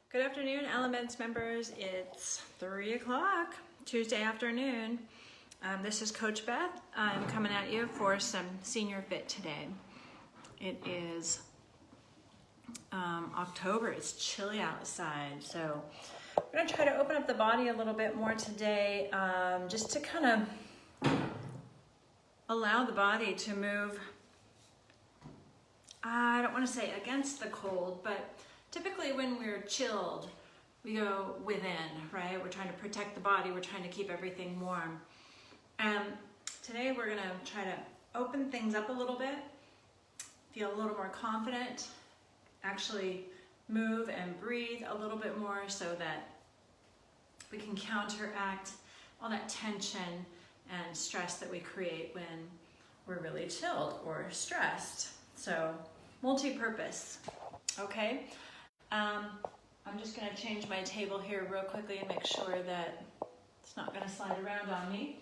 Good afternoon, Elements members. It's 3 o'clock, Tuesday afternoon. This is Coach Beth. I'm coming at you for some senior fit today. It is October. It's chilly outside, so I'm going to try to open up the body a little bit more today, just to kind of allow the body to move. I don't want to say against the cold, but typically when we're chilled, we go within, right? We're trying to protect the body. We're trying to keep everything warm. Today we're going to try to open things up a little bit, feel a little more confident, actually move and breathe a little bit more so that we can counteract all that tension and stress that we create when we're really chilled or stressed. So multi-purpose, okay? I'm just going to change my table here real quickly and make sure that it's not going to slide around on me.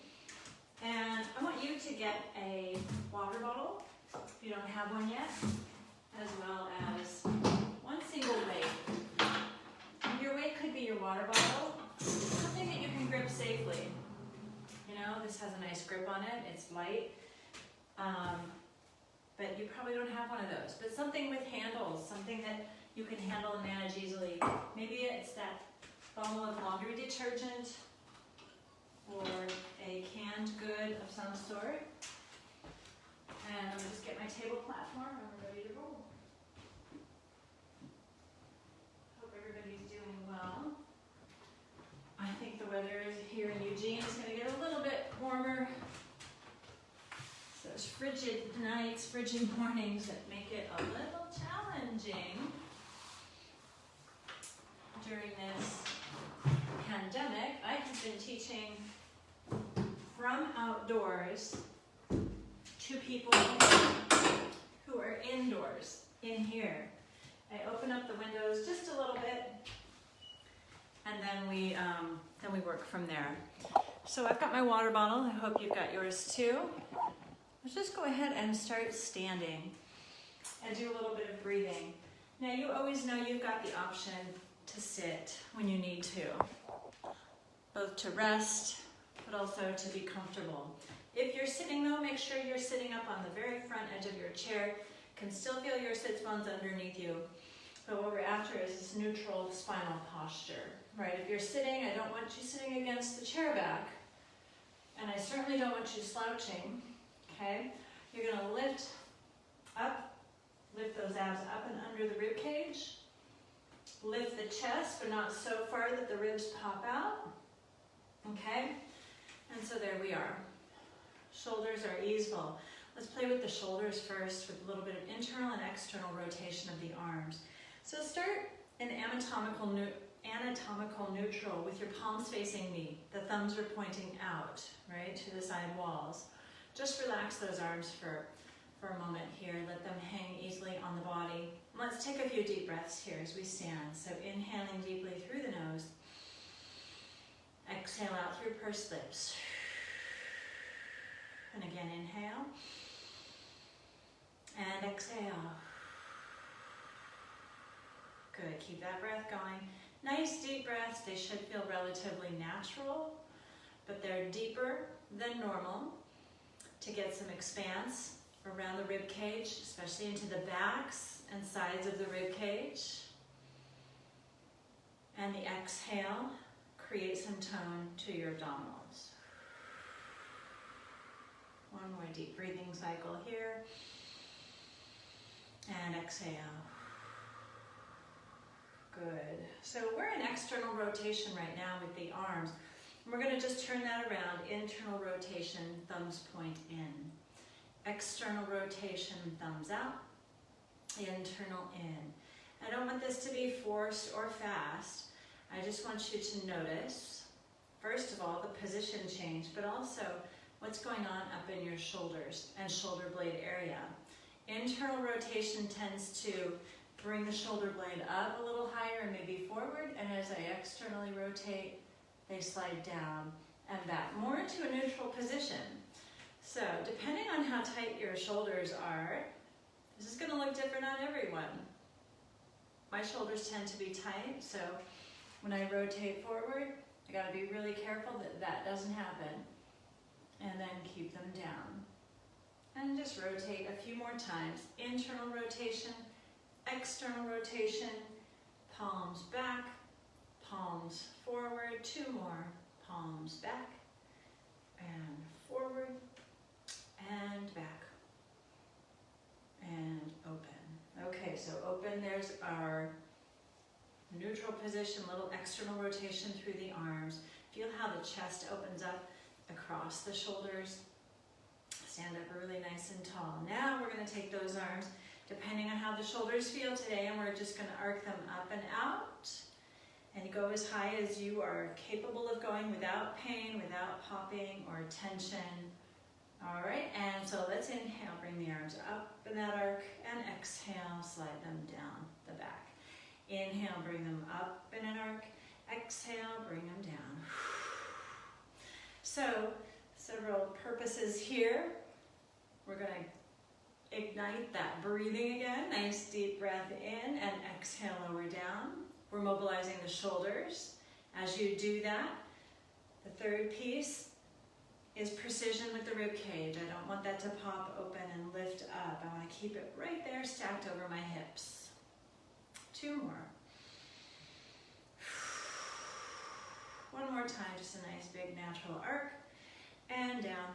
And I want you to get a water bottle, if you don't have one yet, as well as one single weight. Your weight could be your water bottle, something that you can grip safely. You know, this has a nice grip on it, it's light. But you probably don't have one of those. But something with handles, something that you can handle and manage easily. Maybe it's that bottle of laundry detergent or a canned good of some sort. And I'm going to just get my table platform and we're ready to roll. Hope everybody's doing well. I think the weather here in Eugene is going to get a little bit warmer. Those frigid nights, frigid mornings that make it a little challenging during this pandemic. I have been teaching from outdoors to people who are indoors, in here. I open up the windows just a little bit, and then we work from there. So I've got my water bottle. I hope you've got yours too. Let's just go ahead and start standing and do a little bit of breathing. Now you always know you've got the option to sit when you need to, both to rest, but also to be comfortable. If you're sitting though, make sure you're sitting up on the very front edge of your chair. Can still feel your sits bones underneath you. But what we're after is this neutral spinal posture, right? If you're sitting, I don't want you sitting against the chair back, and I certainly don't want you slouching. Okay, you're going to lift those abs up and under the rib cage. Lift the chest, but not so far that the ribs pop out. Okay, and so there we are. Shoulders are easeful. Let's play with the shoulders first with a little bit of internal and external rotation of the arms. So start in anatomical neutral with your palms facing me. The thumbs are pointing out, right, to the side walls. Just relax those arms for a moment here. Let them hang easily on the body. Let's take a few deep breaths here as we stand. So inhaling deeply through the nose. Exhale out through pursed lips. And again, inhale. And exhale. Good, keep that breath going. Nice deep breaths. They should feel relatively natural, but they're deeper than normal, to get some expanse around the rib cage, especially into the backs and sides of the rib cage. And the exhale, create some tone to your abdominals. One more deep breathing cycle here. And exhale. Good. So we're in external rotation right now with the arms. We're going to just turn that around. Internal rotation, thumbs point in. External rotation, thumbs out. Internal in. I don't want this to be forced or fast. I just want you to notice, first of all, the position change, but also what's going on up in your shoulders and shoulder blade area. Internal rotation tends to bring the shoulder blade up a little higher and maybe forward, and as I externally rotate, they slide down and back, more into a neutral position. So depending on how tight your shoulders are, this is going to look different on everyone. my shoulders tend to be tight, so when I rotate forward, I gotta be really careful that that doesn't happen. And then keep them down. And just rotate a few more times. Internal rotation, external rotation, palms back, palms forward, 2 more, palms back, and forward, and back, and open. Okay, so open, there's our neutral position, little external rotation through the arms. Feel how the chest opens up across the shoulders. Stand up really nice and tall. Now we're going to take those arms, depending on how the shoulders feel today, and we're just going to arc them up and out. And go as high as you are capable of going without pain, without popping or tension. All right, and so let's inhale, bring the arms up in that arc, and exhale, slide them down the back. Inhale, bring them up in an arc. Exhale, bring them down. So, several purposes here. We're going to ignite that breathing again. Nice deep breath in and exhale, lower down. We're mobilizing the shoulders. As you do that, the third piece is precision with the rib cage. I don't want that to pop open and lift up. I want to keep it right there, stacked over my hips. 2 more. One more time, just a nice big natural arc. And down.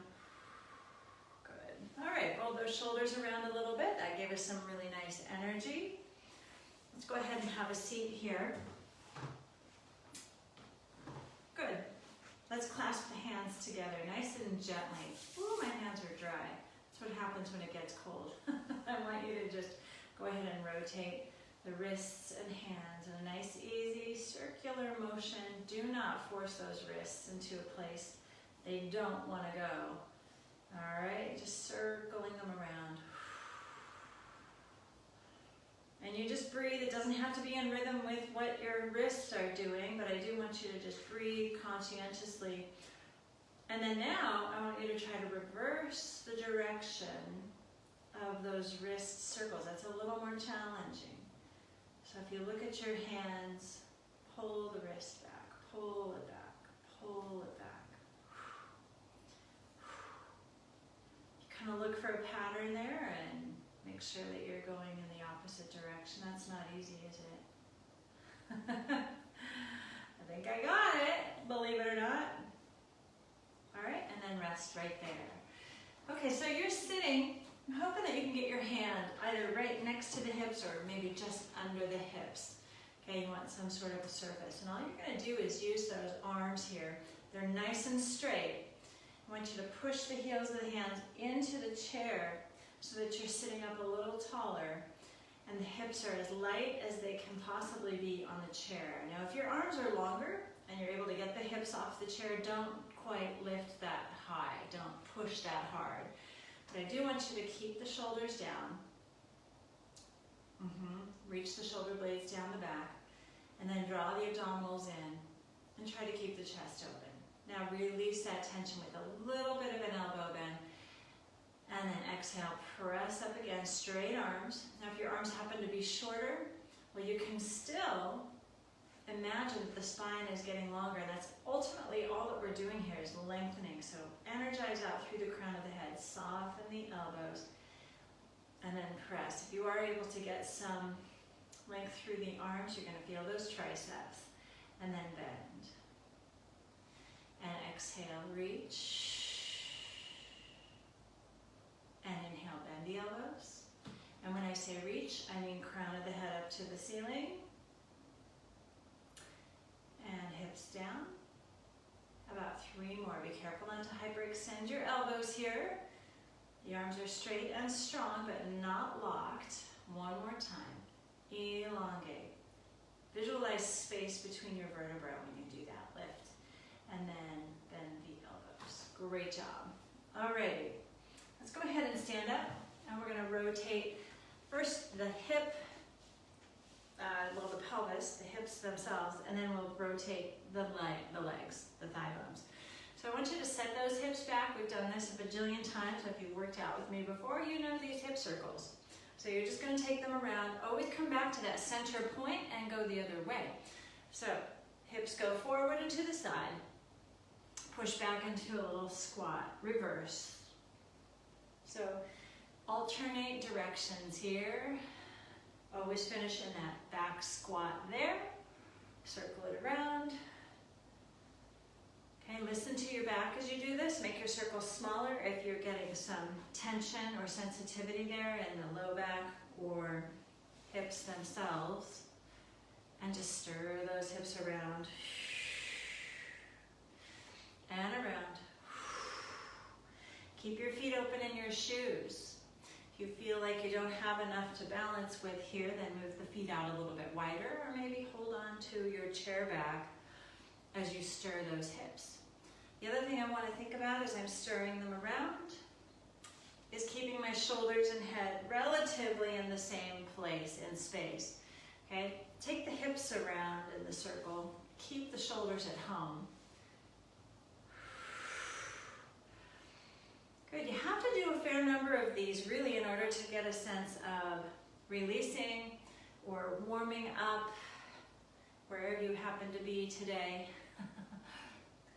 Good. All right, roll those shoulders around a little bit. That gave us some really nice energy. Let's go ahead and have a seat here. Good. Let's clasp the hands together nice and gently. Ooh, my hands are dry. That's what happens when it gets cold. I want you to just go ahead and rotate the wrists and hands in a nice, easy, circular motion. Do not force those wrists into a place they don't want to go. All right, just circling them around. And you just breathe. It doesn't have to be in rhythm with what your wrists are doing, but I do want you to just breathe conscientiously. And then now, I want you to try to reverse the direction of those wrist circles. That's a little more challenging. So if you look at your hands, pull the wrist back, pull it back, pull it back. You kind of look for a pattern there and make sure that you're going in the opposite direction. That's not easy, is it? I think I got it, believe it or not. All right, and then rest right there. Okay, so you're sitting. I'm hoping that you can get your hand either right next to the hips or maybe just under the hips. Okay, you want some sort of a surface. And all you're going to do is use those arms here. They're nice and straight. I want you to push the heels of the hands into the chair so that you're sitting up a little taller and the hips are as light as they can possibly be on the chair. Now, if your arms are longer and you're able to get the hips off the chair, don't quite lift that high. Don't push that hard. But I do want you to keep the shoulders down. Reach the shoulder blades down the back. And then draw the abdominals in. And try to keep the chest open. Now release that tension with a little bit of an elbow bend. And then exhale, press up against straight arms. Now if your arms happen to be shorter, well, you can still imagine that the spine is getting longer. That's ultimately all that we're doing here is lengthening. So energize out through the crown of the head, soften the elbows, and then press. If you are able to get some length through the arms, you're going to feel those triceps. And then bend. And exhale, reach. And inhale, bend the elbows. And when I say reach, I mean crown of the head up to the ceiling. And hips down. About 3 more. Be careful not to hyperextend your elbows here. The arms are straight and strong, but not locked. 1 more time. Elongate. Visualize space between your vertebrae when you do that. Lift. And then bend the elbows. Great job. Alrighty. Let's go ahead and stand up. And we're going to rotate first the hip, the pelvis, the hips themselves, and then we'll rotate the legs, the thigh bones. So I want you to set those hips back. We've done this a bajillion times. If you've worked out with me before, you know these hip circles. So you're just going to take them around. Always come back to that center point and go the other way. So hips go forward and to the side. Push back into a little squat. Reverse. So alternate directions here. Always finish in that back squat there. Circle it around. Okay, listen to your back as you do this. Make your circles smaller if you're getting some tension or sensitivity there in the low back or hips themselves. And just stir those hips around. And around. Keep your feet open in your shoes. If you feel like you don't have enough to balance with here, then move the feet out a little bit wider, or maybe hold on to your chair back as you stir those hips. The other thing I want to think about as I'm stirring them around is keeping my shoulders and head relatively in the same place in space. Okay? Take the hips around in the circle. Keep the shoulders at home. Good. You have to do a fair number of these really in order to get a sense of releasing or warming up wherever you happen to be today.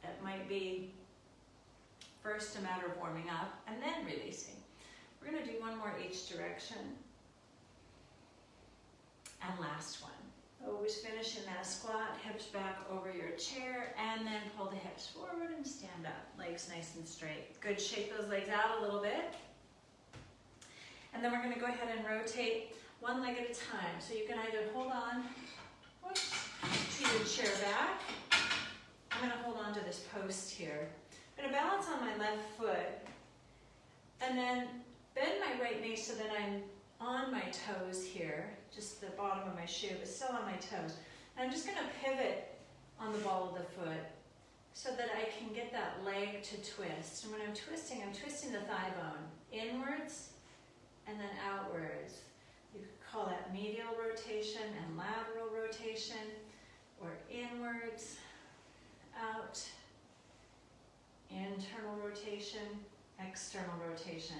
It might be first a matter of warming up and then releasing. We're going to do one more each direction. And last one. Always finish in that squat, hips back over your chair, and then pull the hips forward and stand up. Legs nice and straight. Good, shake those legs out a little bit. And then we're going to go ahead and rotate one leg at a time. So you can either hold on to your chair back. I'm going to hold on to this post here. I'm going to balance on my left foot, and then bend my right knee so that I'm on my toes here. Just the bottom of my shoe is still on my toes. And I'm just going to pivot on the ball of the foot so that I can get that leg to twist. And when I'm twisting the thigh bone inwards and then outwards. You could call that medial rotation and lateral rotation, or inwards, out, internal rotation, external rotation.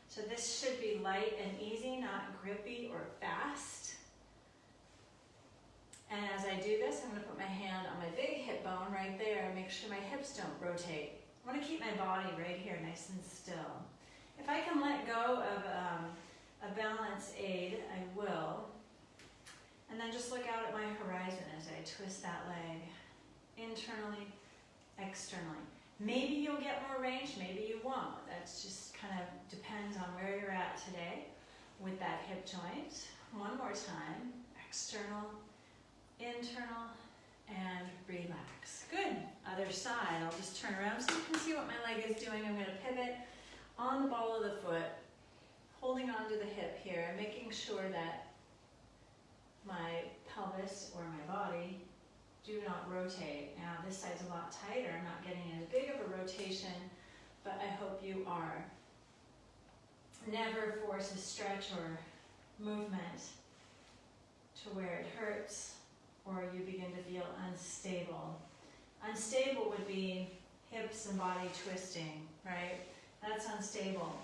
So this should be light and easy, not grippy or fast. And as I do this, I'm going to put my hand on my big hip bone right there and make sure my hips don't rotate. I want to keep my body right here nice and still. If I can let go of a balance aid, I will. And then just look out at my horizon as I twist that leg internally, externally. Maybe you'll get more range, maybe you won't. That's just kind of depends on where you're at today with that hip joint. One more time, external, internal, and relax. Good. Other side, I'll just turn around so you can see what my leg is doing. I'm going to pivot on the ball of the foot, holding onto the hip here, and making sure that my pelvis or my body do not rotate. Now this side's a lot tighter. I'm not getting as big of a rotation, but I hope you are. Never force a stretch or movement to where it hurts or you begin to feel unstable. Unstable would be hips and body twisting, right? That's unstable.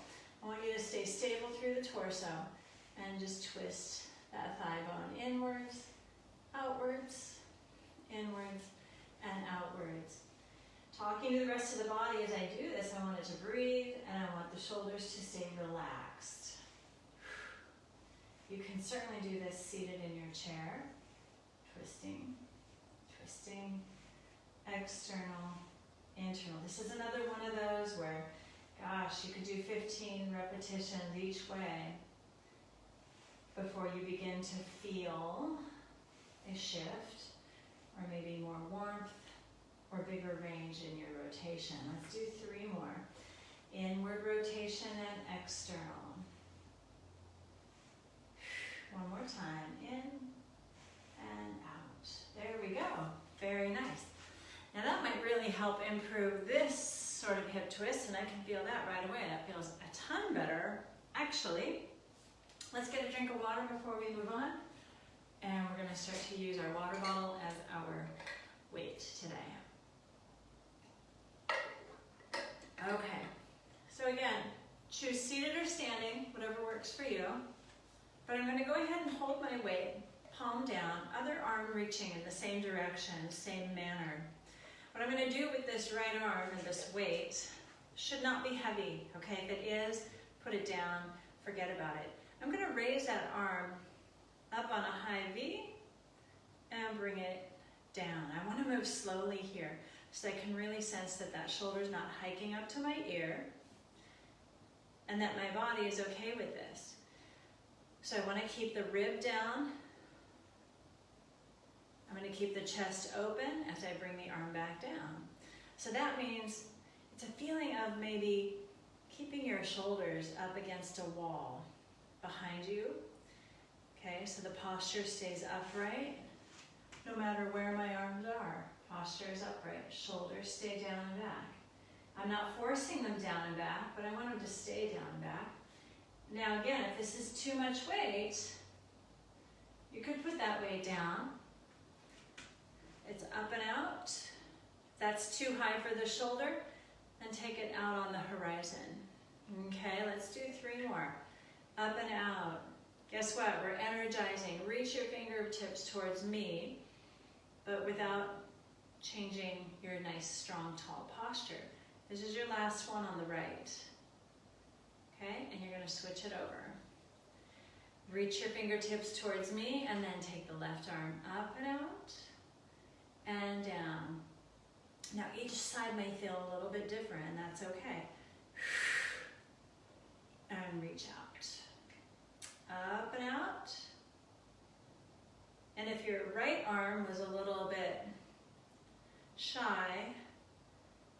I want you to stay stable through the torso and just twist that thigh bone inwards, outwards, inwards, and outwards. Talking to the rest of the body as I do this, I want it to breathe and I want the shoulders to stay relaxed. You can certainly do this seated in your chair. Twisting, twisting, external, internal. This is another one of those where, gosh, you could do 15 repetitions each way before you begin to feel a shift or maybe more warmth or bigger range in your rotation. Let's do 3 more. Inward rotation and external. One more time. In and out. There we go. Very nice. Now that might really help improve this sort of hip twist, and I can feel that right away. That feels a ton better, actually. Let's get a drink of water before we move on. And we're going to start to use our water bottle as our weight today. Okay, so again, choose seated or standing, whatever works for you. my weight, palm down, other arm reaching in the same direction, same manner. What I'm going to do with this right arm and this weight should not be heavy, okay? If it is, put it down, forget about it. I'm going to raise that arm up on a high V and bring it down. I want to move slowly here so I can really sense that that shoulder's not hiking up to my ear and that my body is okay with this. So I want to keep the rib down. I'm going to keep the chest open as I bring the arm back down. So that means it's a feeling of maybe keeping your shoulders up against a wall behind you. Okay, so the posture stays upright no matter where my arms are. Posture is upright, shoulders stay down and back. I'm not forcing them down and back, but I want them to stay down and back. Now again, if this is too much weight, you could put that weight down. It's up and out. If that's too high for the shoulder, then take it out on the horizon. Okay, let's do 3 more. Up and out. Guess what? We're energizing. Reach your fingertips towards me, but without changing your nice, strong, tall posture. This is your last one on the right. Okay, and you're going to switch it over. Reach your fingertips towards me, and then take the left arm up and out, and down. Now each side may feel a little bit different, and that's okay. And reach out. Up and out. And if your right arm was a little bit shy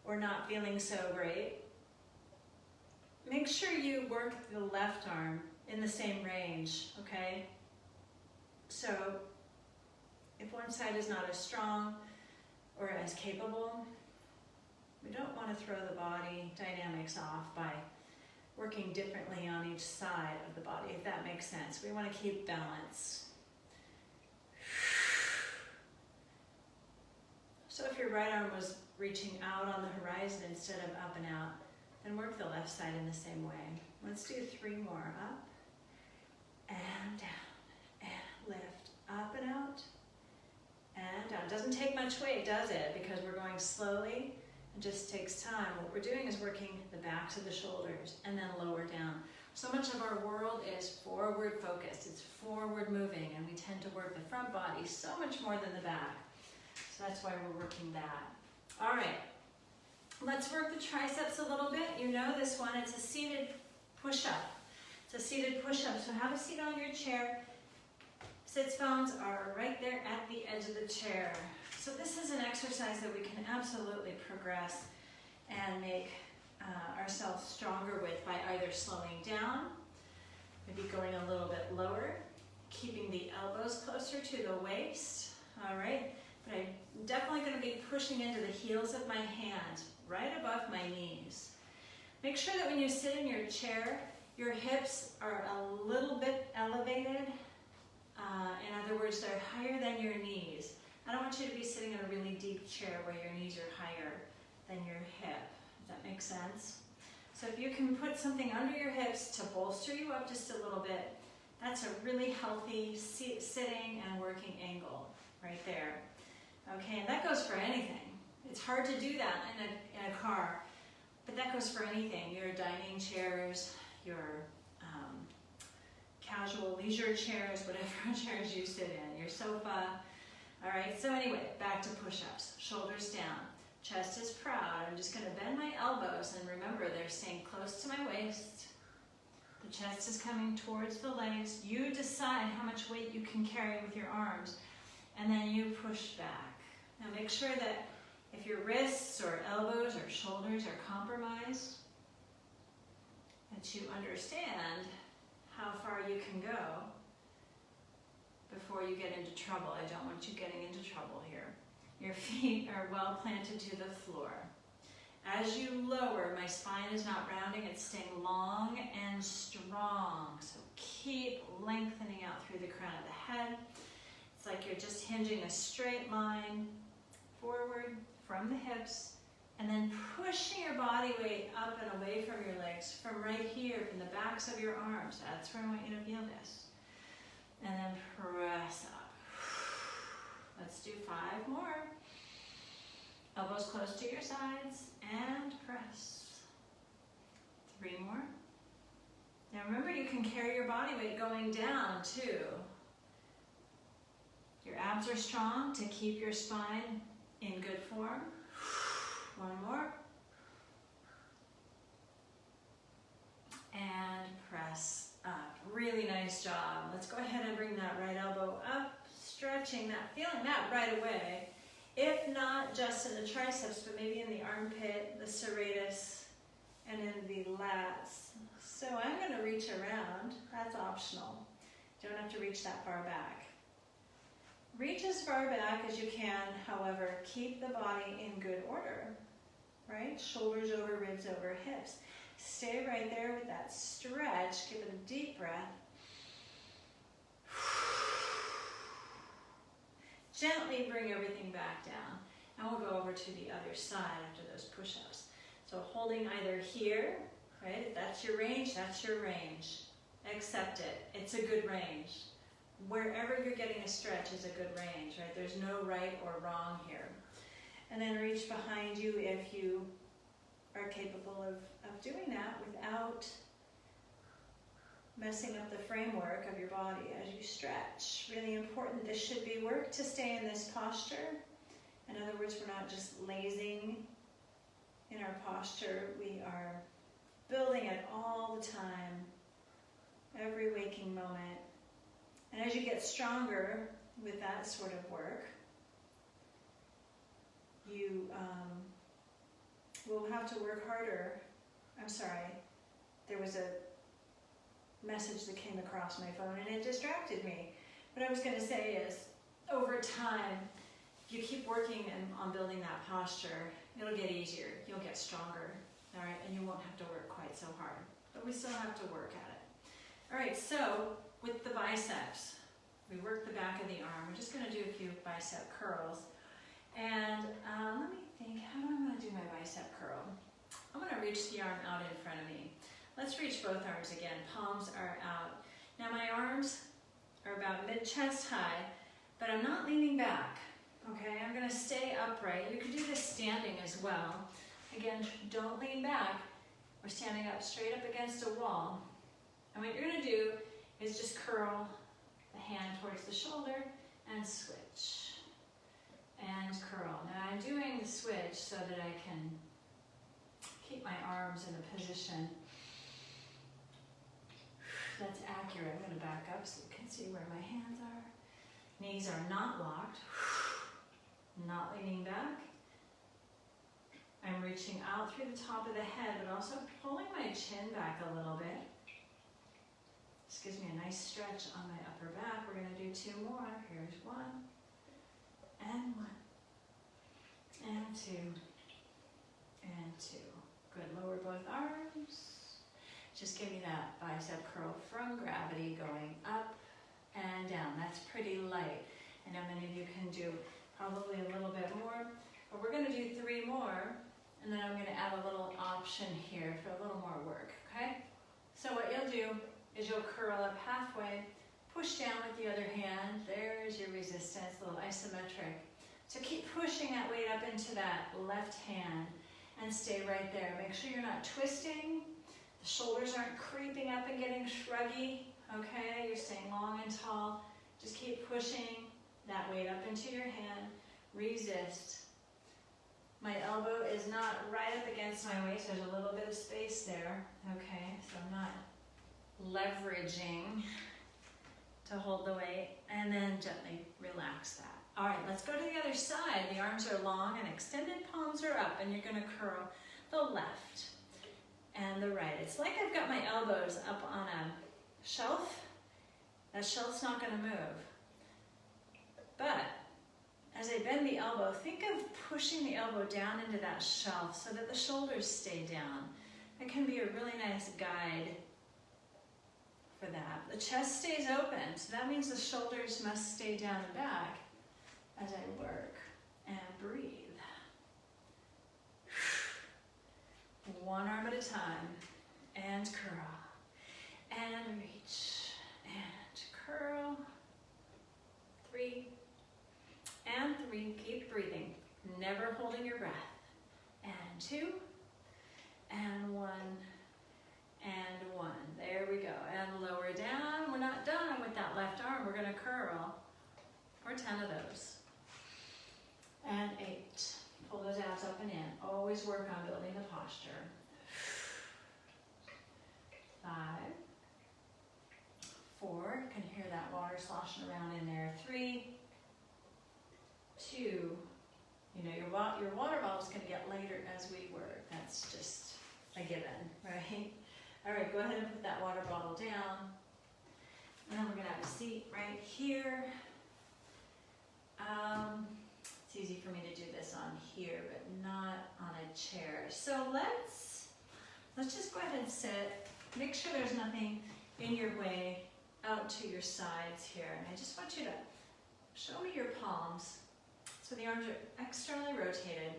or not feeling so great, make sure you work the left arm in the same range, okay? So if one side is not as strong or as capable, we don't want to throw the body dynamics off by working differently on each side of the body, if that makes sense. We want to keep balance. So if your right arm was reaching out on the horizon instead of up and out, then work the left side in the same way. Let's do 3 more. Up and down and lift. Up and out and down. It doesn't take much weight, does it? Because we're going slowly. It just takes time. What we're doing is working the backs of the shoulders and then lower down. So much of our world is forward focused. It's forward moving, and we tend to work the front body so much more than the back. So that's why we're working that. All right, let's work the triceps a little bit. You know this one, it's a seated push-up. It's a seated push-up, so have a seat on your chair. Sits bones are right there at the edge of the chair. So this is an exercise that we can absolutely progress and make ourselves stronger with by either slowing down, maybe going a little bit lower, keeping the elbows closer to the waist, all right? But I'm definitely going to be pushing into the heels of my hands, right above my knees. Make sure that when you sit in your chair, your hips are a little bit elevated. In other words, they're higher than your knees. I don't want you to be sitting in a really deep chair where your knees are higher than your hip. Does that make sense? So if you can put something under your hips to bolster you up just a little bit, that's a really healthy sitting and working angle right there. Okay, and that goes for anything. It's hard to do that in a car, but that goes for anything. Your dining chairs, your casual leisure chairs, whatever chairs you sit in, your sofa. All right, so anyway, back to push-ups. Shoulders down, chest is proud. I'm just gonna bend my elbows, and remember, they're staying close to my waist. The chest is coming towards the legs. You decide how much weight you can carry with your arms, and then you push back. Now make sure that if your wrists or elbows or shoulders are compromised, that you understand how far you can go before you get into trouble. I don't want you getting into trouble here. Your feet are well planted to the floor. As you lower, my spine is not rounding, it's staying long and strong. So keep lengthening out through the crown of the head. It's like you're just hinging a straight line forward from the hips, and then pushing your body weight up and away from your legs, from right here, from the backs of your arms. That's where I want you to feel this. and then press up. Let's do 5 more. Elbows close to your sides and press. 3 more. Now remember, you can carry your body weight going down too. Your abs are strong to keep your spine in good form. 1 more. And press up. Really nice job. Let's go ahead and bring that right elbow up, stretching that, feeling that right away. If not just in the triceps, but maybe in the armpit, the serratus, and in the lats. So I'm going to reach around. That's optional. You don't have to reach that far back. Reach as far back as you can, however, keep the body in good order, right? Shoulders over, ribs over, hips. Stay right there with that stretch. Give it a deep breath. Gently bring everything back down. And we'll go over to the other side after those push-ups. So holding either here, right? If that's your range, that's your range. Accept it. It's a good range. Wherever you're getting a stretch is a good range, right? There's no right or wrong here. And then reach behind you if you are capable of doing that without messing up the framework of your body as you stretch. Really important. This should be work to stay in this posture. In other words, we're not just lazing in our posture. We are building it all the time, every waking moment. And as you get stronger with that sort of work, you will have to work harder. I'm sorry, there was a message that came across my phone and it distracted me. What I was going to say is, over time, if you keep working on building that posture, it'll get easier, you'll get stronger, all right, and you won't have to work quite so hard. But we still have to work at it. All right, so with the biceps, we work the back of the arm. We're just going to do a few bicep curls. And let me think, how am I going to do my bicep curl? I'm going to reach the arm out in front of me. Let's reach both arms again. Palms are out. Now my arms are about mid-chest high, but I'm not leaning back. Okay, I'm going to stay upright. You can do this standing as well. Again, don't lean back. We're standing up straight up against a wall. And what you're going to do is just curl the hand towards the shoulder and switch. And curl. Now I'm doing the switch so that I can keep my arms in a position that's accurate. I'm going to back up so you can see where my hands are. Knees are not locked. Not leaning back. I'm reaching out through the top of the head, but also pulling my chin back a little bit. This gives me a nice stretch on my upper back. We're going to do 2 more. Here's 1. And 1. And 2. And 2. Good. Lower both arms. Just give me that bicep curl from gravity going up and down. That's pretty light. I know many of you can do probably a little bit more, but we're going to do 3 more, and then I'm going to add a little option here for a little more work, okay? So what you'll do is you'll curl up halfway, push down with the other hand. There's your resistance, a little isometric. So keep pushing that weight up into that left hand and stay right there. Make sure you're not twisting. The shoulders aren't creeping up and getting shruggy, okay? You're staying long and tall. Just keep pushing that weight up into your hand. Resist. My elbow is not right up against my waist. There's a little bit of space there, okay? So I'm not leveraging to hold the weight, and then gently relax that. All right, let's go to the other side. The arms are long and extended, palms are up, and you're going to curl the left and the right. It's like I've got my elbows up on a shelf. That shelf's not going to move. But as I bend the elbow, think of pushing the elbow down into that shelf so that the shoulders stay down. That can be a really nice guide for that. The chest stays open, so that means the shoulders must stay down and back as I work and breathe. 1 arm at a time, and curl, and reach, and curl, never holding your breath. And 2, and 1, and 1. There we go. And lower down. We're not done with that left arm. We're going to curl for 10 of those. And 8. Pull those abs up and in. Always work on building the posture. 5, 4. You can hear that water sloshing around in there. 3, 2. You know, your water bottle's going to get lighter as we work. That's just a given, right? All right, go ahead and put that water bottle down. And then we're going to have a seat right here. It's easy for me to do this on here, but not on a chair. So let's just go ahead and sit. Make sure there's nothing in your way out to your sides here. And I just want you to show me your palms. So the arms are externally rotated,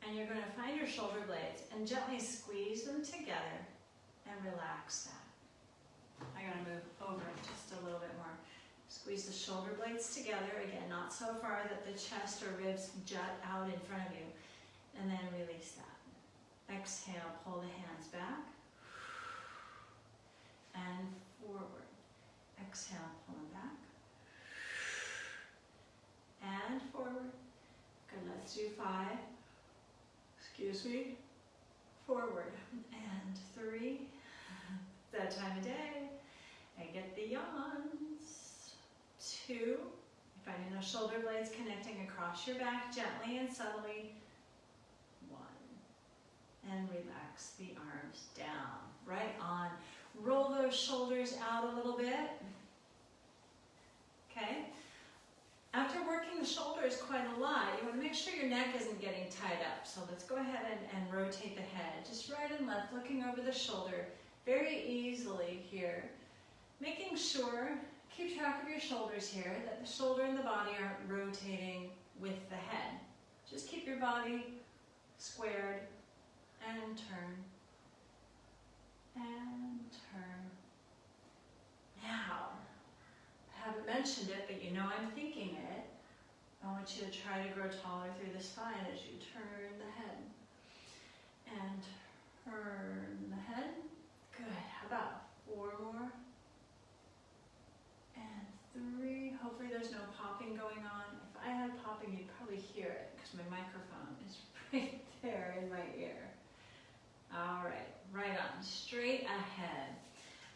and you're going to find your shoulder blades and gently squeeze them together and relax that. I got to move over just a little bit more. Squeeze the shoulder blades together, again, not so far that the chest or ribs jut out in front of you, and then release that. Exhale, pull the hands back and forward. Exhale, pull them back and forward. Good, let's do 5. Excuse me. Forward. And 3. That time of day. I get the yawns. 2. Finding those shoulder blades connecting across your back gently and subtly. 1. And relax the arms down. Right on. Roll those shoulders out a little bit. Okay. After working the shoulders quite a lot, you want to make sure your neck isn't getting tied up. So let's go ahead and rotate the head. Just right and left, looking over the shoulder very easily here. Making sure, keep track of your shoulders here, that the shoulder and the body aren't rotating with the head. Just keep your body squared and turn. And turn. Now, I haven't mentioned it, but you know I'm thinking it. I want you to try to grow taller through the spine as you turn the head. And turn the head. Good. How about 4 more? And 3. Hopefully there's no popping going on. If I had popping, you'd probably hear it because my microphone is right there in my ear. All right. Right on. Straight ahead.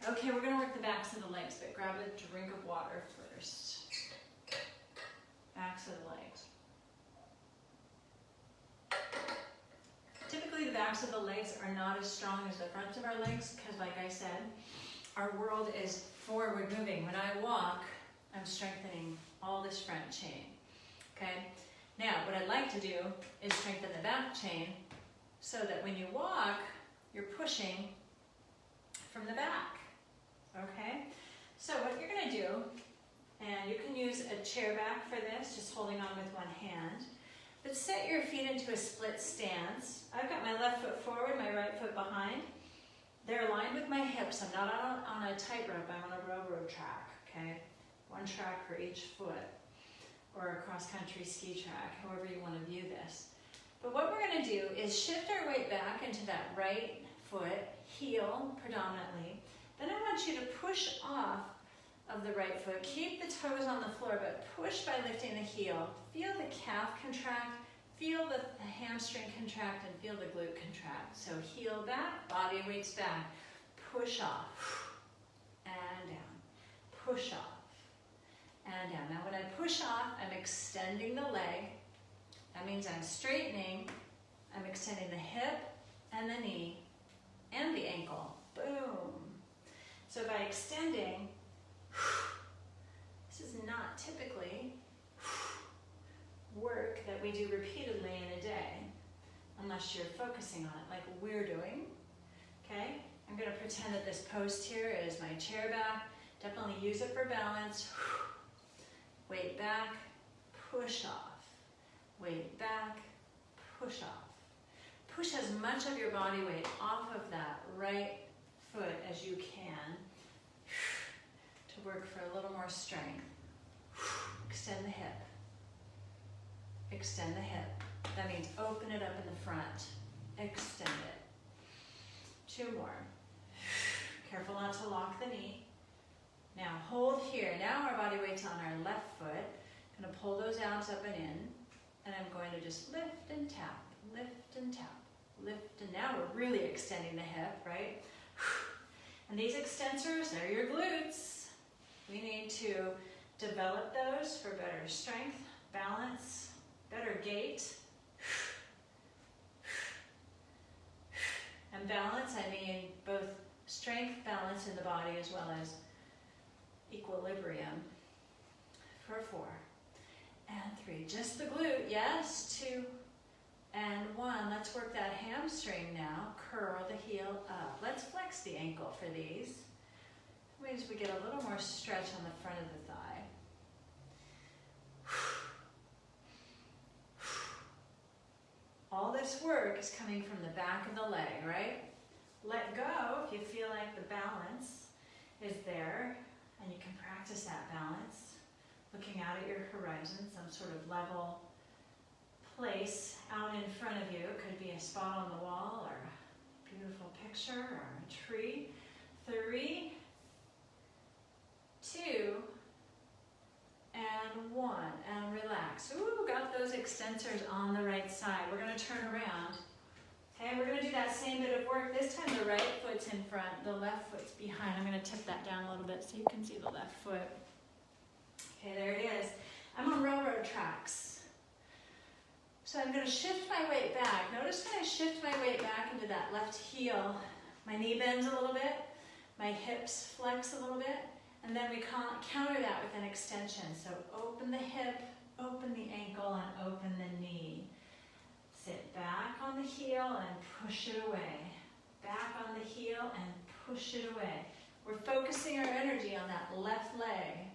Okay, we're going to work the backs of the legs, but grab a drink of water first. Backs of the legs. Typically, the backs of the legs are not as strong as the fronts of our legs because, like I said, our world is forward moving. When I walk, I'm strengthening all this front chain. Okay? Now, what I'd like to do is strengthen the back chain so that when you walk, you're pushing from the back. Okay, so what you're going to do, and you can use a chair back for this, just holding on with one hand, but set your feet into a split stance. I've got my left foot forward, my right foot behind. They're aligned with my hips. I'm not on a tightrope, I'm on a railroad track, okay? One track for each foot, or a cross-country ski track, however you want to view this. But what we're going to do is shift our weight back into that right foot, heel predominantly. Then I want you to push off of the right foot. Keep the toes on the floor, but push by lifting the heel. Feel the calf contract, feel the hamstring contract, and feel the glute contract. So heel back, body weights back. Push off, and down. Push off, and down. Now when I push off, I'm extending the leg. That means I'm straightening. I'm extending the hip and the knee and the ankle. Boom. So by extending, this is not typically work that we do repeatedly in a day, unless you're focusing on it like we're doing, okay? I'm gonna pretend that this post here is my chair back. Definitely use it for balance. Weight back, push off. Weight back, push off. Push as much of your body weight off of that right foot as you can to work for a little more strength. Extend the hip. Extend the hip. That means open it up in the front. Extend it. 2 more. Careful not to lock the knee. Now hold here. Now our body weight's on our left foot. Gonna pull those abs up and in. And I'm going to just lift and tap, lift and tap, lift. And now we're really extending the hip, right? And these extensors, they're your glutes. We need to develop those for better strength, balance, better gait. And balance, I mean both strength, balance in the body, as well as equilibrium. For 4 and 3. Just the glute, yes. 2 and 1. Let's work that hamstring now. Curl the heel up. Let's flex the ankle for these. That means we get a little more stretch on the front of the thigh. All this work is coming from the back of the leg, right? Let go if you feel like the balance is there, and you can practice that balance. Looking out at your horizon, some sort of level place out in front of you. It could be a spot on the wall or a beautiful picture or a tree. 3, 2, and 1. And relax. Ooh, got those extensors on the right side. We're going to turn around. Okay, we're going to do that same bit of work. This time the right foot's in front, the left foot's behind. I'm going to tip that down a little bit so you can see the left foot. Okay, there it is. I'm on railroad tracks. So I'm going to shift my weight back. Notice when I shift my weight back into that left heel, my knee bends a little bit, my hips flex a little bit, and then we counter that with an extension. So open the hip, open the ankle, and open the knee. Sit back on the heel and push it away. Back on the heel and push it away. We're focusing our energy on that left leg.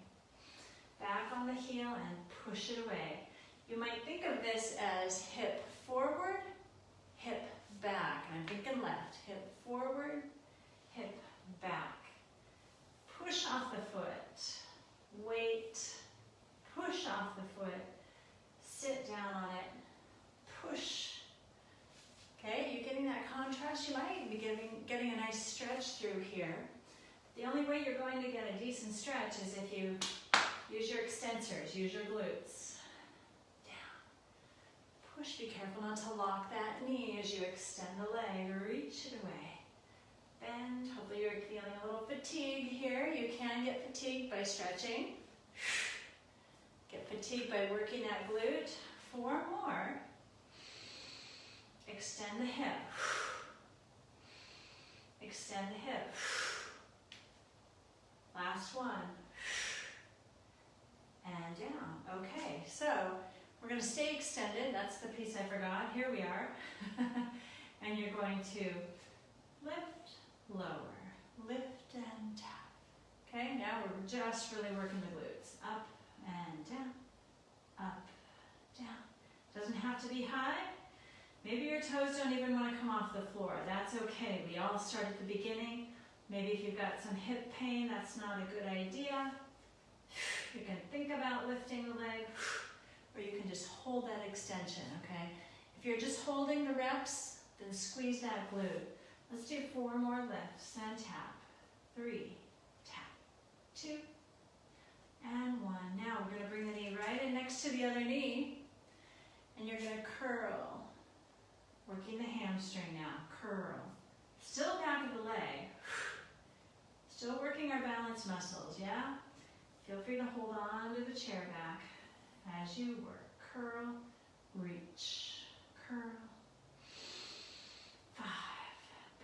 Back on the heel and push it away. You might think of this as hip forward, hip back. And I'm thinking left. Hip forward, hip back. Push off the foot. Weight. Push off the foot. Sit down on it. Push. Okay, you getting that contrast? You might be getting a nice stretch through here. The only way you're going to get a decent stretch is if you use your extensors, use your glutes. Down. Push, be careful not to lock that knee as you extend the leg, reach it away. Bend, hopefully you're feeling a little fatigue here. You can get fatigued by stretching. Get fatigued by working that glute. 4 more. Extend the hip. Extend the hip. Last one. And down. Okay, so we're going to stay extended. That's the piece I forgot. Here we are. And you're going to lift, lower, lift and tap. Okay, now we're just really working the glutes. Up and down, up, down. Doesn't have to be high. Maybe your toes don't even want to come off the floor. That's okay. We all start at the beginning. Maybe if you've got some hip pain, that's not a good idea. You can think about lifting the leg, or you can just hold that extension, okay? If you're just holding the reps, then squeeze that glute. Let's do 4 more lifts and tap. 3, tap, 2, and 1. Now we're going to bring the knee right in next to the other knee, and you're going to curl. Working the hamstring now, curl. Still back of the leg. Still working our balance muscles, yeah? Feel free to hold on to the chair back as you work. Curl, reach, curl. 5,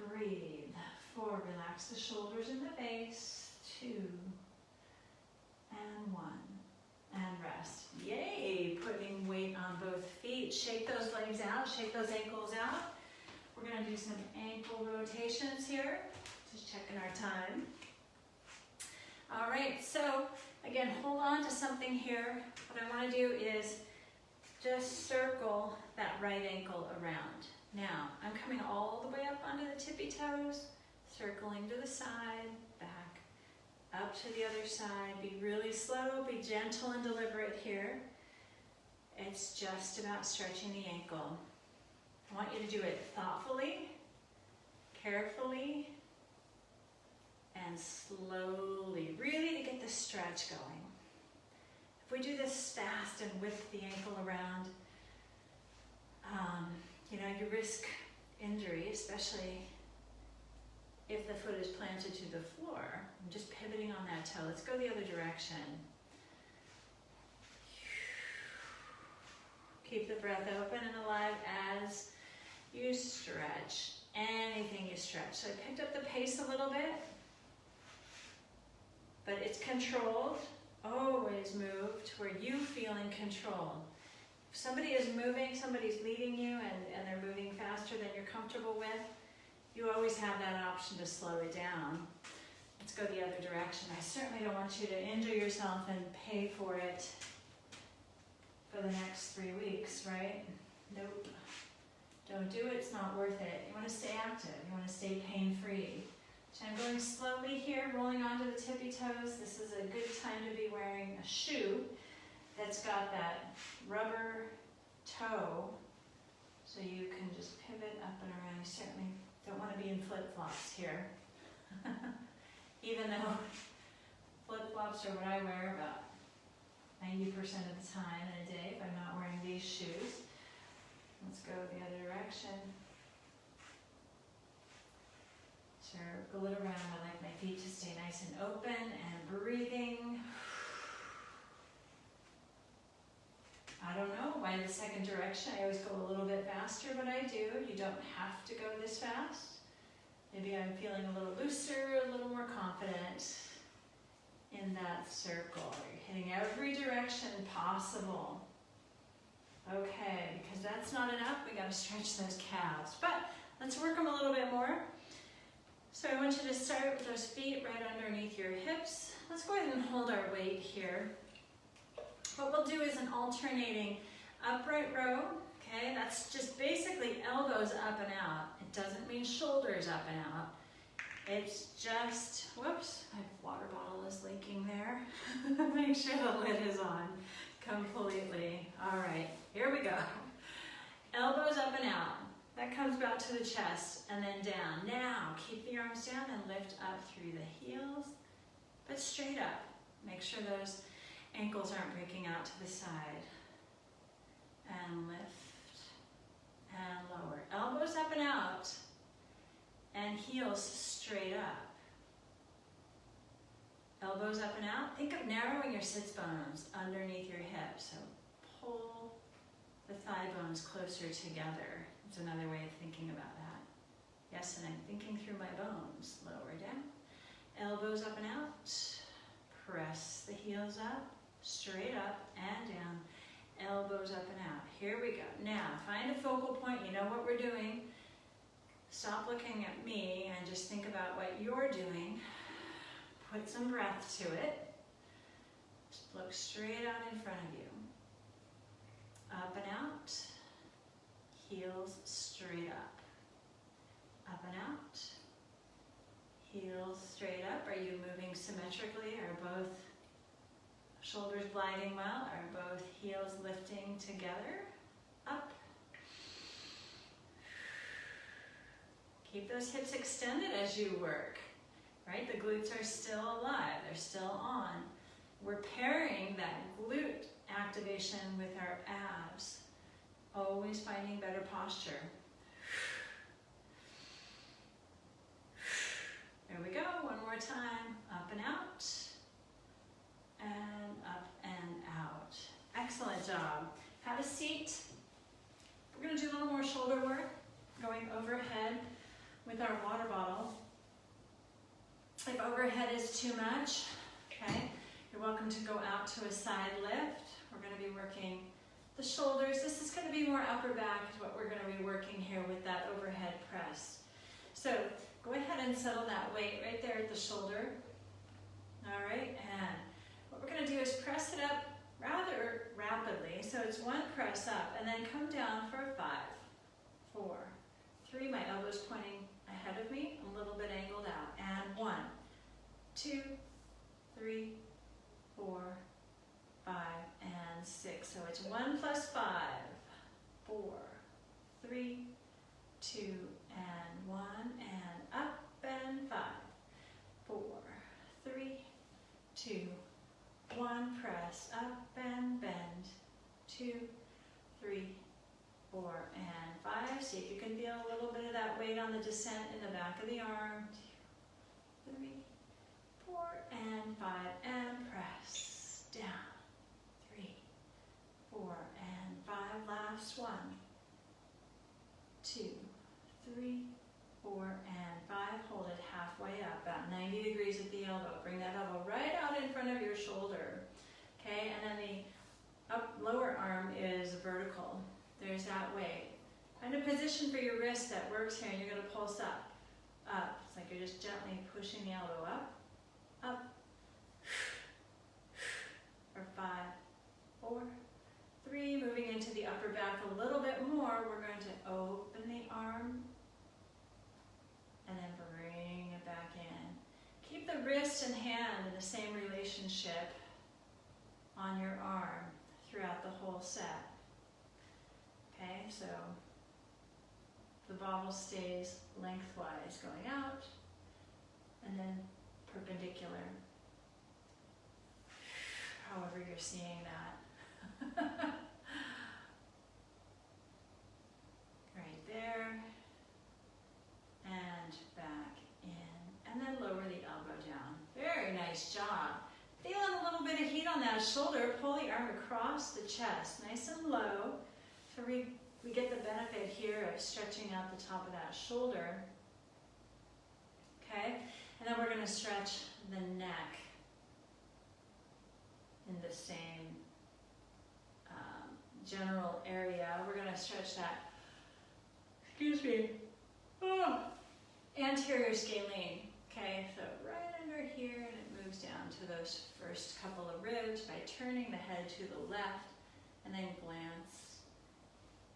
breathe. 4, relax the shoulders and the face. 2, and 1. And rest. Yay! Putting weight on both feet. Shake those legs out, shake those ankles out. We're going to do some ankle rotations here. Just checking our time. All right, so again, hold on to something here. What I want to do is just circle that right ankle around. Now, I'm coming all the way up onto the tippy toes, circling to the side, back, up to the other side. Be really slow, be gentle and deliberate here. It's just about stretching the ankle. I want you to do it thoughtfully, carefully, and slowly, really to get the stretch going. If we do this fast and whip the ankle around, you risk injury, especially if the foot is planted to the floor. I'm just pivoting on that toe. Let's go the other direction. Keep the breath open and alive as you stretch. Anything you stretch. So I picked up the pace a little bit, but it's controlled. Always move to where you feel in control. If somebody is moving, somebody's leading you, and they're moving faster than you're comfortable with, you always have that option to slow it down. Let's go the other direction. I certainly don't want you to injure yourself and pay for it for the next 3 weeks, right? Nope. Don't do it, it's not worth it. You want to stay active, you want to stay pain-free. So I'm going slowly here, rolling onto the tippy toes. This is a good time to be wearing a shoe that's got that rubber toe, so you can just pivot up and around. You certainly don't want to be in flip-flops here. Even though flip-flops are what I wear about 90% of the time in a day if I'm not wearing these shoes. Let's go the other direction. Circle it around. I like my feet to stay nice and open and breathing. I don't know why the second direction. I always go a little bit faster, but I do. You don't have to go this fast. Maybe I'm feeling a little looser, a little more confident in that circle. You're hitting every direction possible. Okay, because that's not enough, we got to stretch those calves. But let's work them a little bit more. So I want you to start with those feet right underneath your hips. Let's go ahead and hold our weight here. What we'll do is an alternating upright row. Okay, that's just basically elbows up and out. It doesn't mean shoulders up and out. It's just, whoops, my water bottle is leaking there. Make sure the lid is on completely. All right, here we go. Elbows up and out. That comes back to the chest and then down. Now, keep the arms down and lift up through the heels, but straight up. Make sure those ankles aren't breaking out to the side. And lift and lower. Elbows up and out and heels straight up. Elbows up and out. Think of narrowing your sits bones underneath your hips. So pull the thigh bones closer together. It's another way of thinking about that. Yes, and I'm thinking through my bones. Lower down. Elbows up and out. Press the heels up, straight up and down. Elbows up and out. Here we go. Now, find a focal point. You know what we're doing. Stop looking at me and just think about what you're doing. Put some breath to it. Just look straight out in front of you. Up and out. Heels straight up. Up and out. Heels straight up. Are you moving symmetrically? Are both shoulders gliding well? Are both heels lifting together? Up. Keep those hips extended as you work. Right? The glutes are still alive. They're still on. We're pairing that glute activation with our abs. Always finding better posture. There we go. One more time. Up and out. And up and out. Excellent job. Have a seat. We're going to do a little more shoulder work. Going overhead with our water bottle. If overhead is too much, okay, you're welcome to go out to a side lift. We're going to be working the shoulders. This is going to be more upper back is what we're going to be working here with that overhead press. So go ahead and settle that weight right there at the shoulder. All right, and what we're going to do is press it up rather rapidly. So it's one press up and then come down for 5, 4, 3. My elbows pointing ahead of me, a little bit angled out. And 1, 2, 3, 4, 5. 5, and 6. So it's 1 plus 5, 4, 3, 2, and 1, and up and 5, 4, 3, 2, 1, press up and bend, 2, 3, 4, and 5. See if you can feel a little bit of that weight on the descent in the back of the arm. 2, 3, 4, and 5, and press down. 3, 4, and 5. Last one. 2, 3, 4, and 5. Hold it halfway up, about 90 degrees at the elbow. Bring that elbow right out in front of your shoulder. Okay, and then the lower arm is vertical. There's that weight. Find a position for your wrist that works here, and you're going to pulse up. Up. It's like you're just gently pushing the elbow up. Up. For 5, 4, 3. Moving into the upper back a little bit more. We're going to open the arm and then bring it back in. Keep the wrist and hand in the same relationship on your arm throughout the whole set. Okay, so the bottle stays lengthwise going out and then perpendicular. However you're seeing that. Right there. And back in. And then lower the elbow down. Very nice job. Feeling a little bit of heat on that shoulder. Pull the arm across the chest. Nice and low. So we get the benefit here of stretching out the top of that shoulder. Okay? And then we're going to stretch the neck in the same general area. We're going to stretch that, anterior scalene. Okay, so right under here, and it moves down to those first couple of ribs by turning the head to the left, and then glance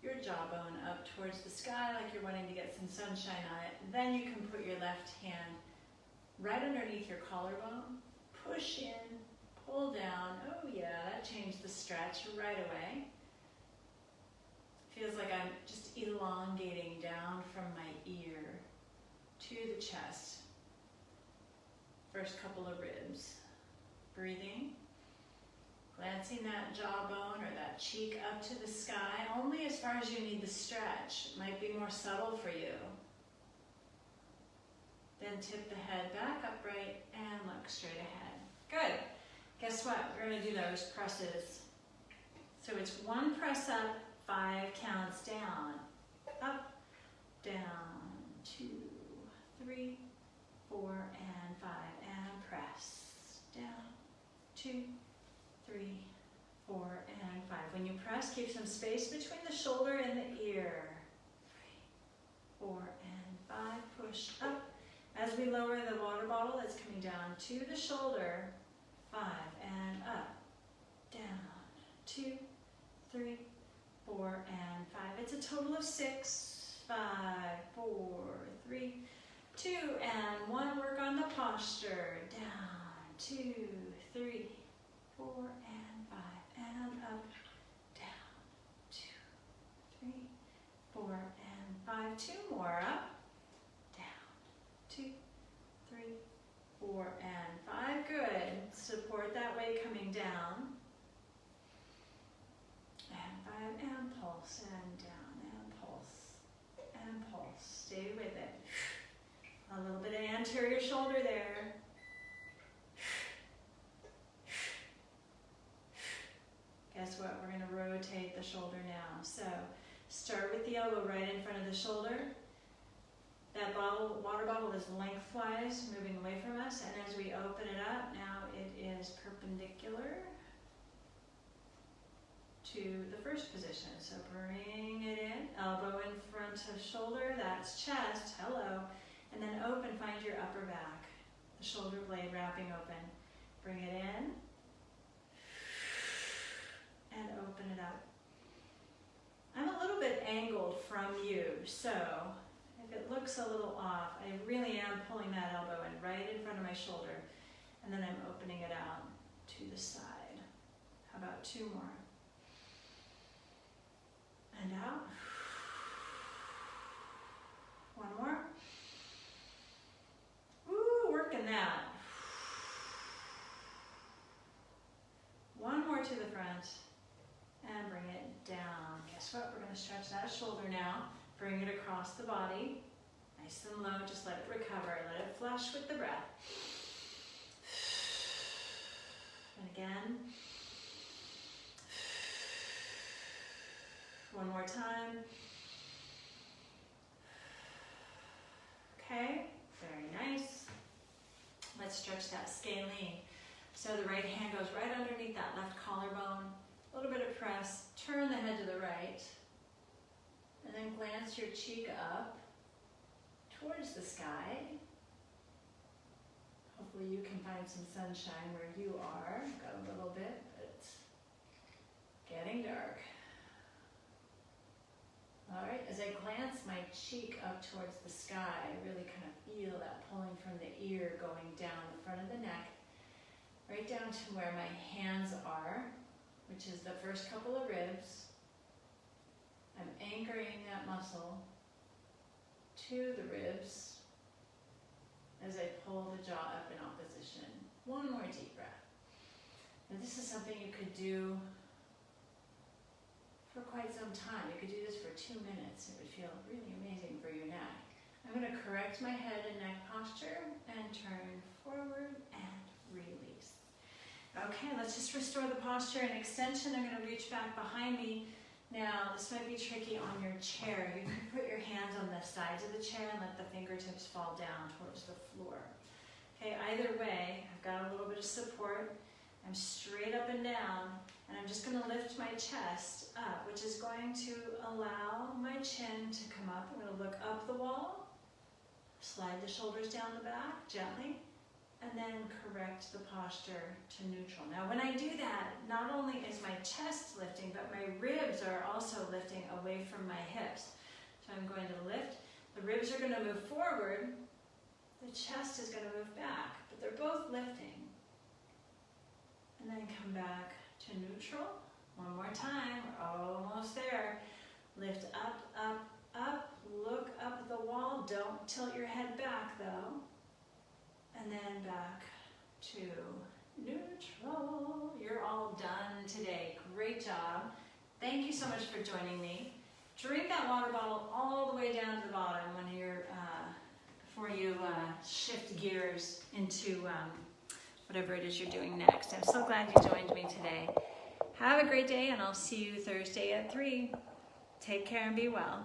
your jawbone up towards the sky like you're wanting to get some sunshine on it. Then you can put your left hand right underneath your collarbone, push in, pull down. Oh yeah, that changed the stretch right away. Feels like I'm just elongating down from my ear to the chest. First couple of ribs. Breathing. Glancing that jawbone or that cheek up to the sky, only as far as you need the stretch. It might be more subtle for you. Then tip the head back upright and look straight ahead. Good. Guess what? We're going to do those presses. So it's 1 press up, 5 counts down. Up, down, 2, 3, 4, and 5. And press. Down, 2, 3, 4, and 5. When you press, keep some space between the shoulder and the ear. 3, 4, and 5. Push up. As we lower the water bottle, it's coming down to the shoulder. 5, and up, down, 2, 3, 4, and 5. It's a total of 6, 5, 4, 3, 2, and 1. Work on the posture. Down, 2, 3, 4, and 5, and up, down, 2, 3, 4, and 5. 2 more up, down, 2, 3, 4, and 5. Good. Support that weight coming down. And 5, and pulse, and down, and pulse, and pulse. Stay with it. A little bit of anterior shoulder there. Guess what? We're going to rotate the shoulder now. So start with the elbow right in front of the shoulder. That water bottle is lengthwise, moving away from us. And as we open it up, now it is perpendicular to the first position. So bring it in, elbow in front of shoulder, that's chest, hello. And then open, find your upper back. The shoulder blade wrapping open. Bring it in. And open it up. I'm a little bit angled from you, so if it looks a little off, I really am pulling that elbow in right in front of my shoulder, and then I'm opening it out to the side. How about 2 more? And out. 1 more. Woo, working that. 1 more to the front. And bring it down. Guess what? We're going to stretch that shoulder now. Bring it across the body. Nice and low. Just let it recover. Let it flush with the breath. And again. 1 more time. Okay, very nice. Let's stretch that scalene. So the right hand goes right underneath that left collarbone. A little bit of press. Turn the head to the right. And then glance your cheek up towards the sky. Hopefully you can find some sunshine where you are. Got a little bit, but it's getting dark. All right, as I glance my cheek up towards the sky, I really kind of feel that pulling from the ear going down the front of the neck, right down to where my hands are, which is the first couple of ribs. I'm anchoring that muscle to the ribs as I pull the jaw up in opposition. 1 more deep breath. Now this is something you could do for quite some time. You could do this for 2 minutes. It would feel really amazing for your neck. I'm going to correct my head and neck posture and turn forward and release. Okay, let's just restore the posture and extension. I'm going to reach back behind me. Now, this might be tricky on your chair. You can put your hands on the sides of the chair and let the fingertips fall down towards the floor. Okay, either way, I've got a little bit of support. I'm straight up and down, and I'm just going to lift my chest up, which is going to allow my chin to come up. I'm going to look up the wall, slide the shoulders down the back gently, and then correct the posture to neutral. Now, when I do that, not only is my chest lifting, but my ribs are also lifting away from my hips. So I'm going to lift. The ribs are going to move forward. The chest is going to move back, but they're both lifting. And then come back to neutral. 1 more time. We're almost there. Lift up, up, up. Look up at the wall. Don't tilt your head back, though. And then back to neutral. You're all done today. Great job. Thank you so much for joining me. Drink that water bottle all the way down to the bottom when you're, before you shift gears into whatever it is you're doing next. I'm so glad you joined me today. Have a great day, and I'll see you Thursday at 3. Take care and be well.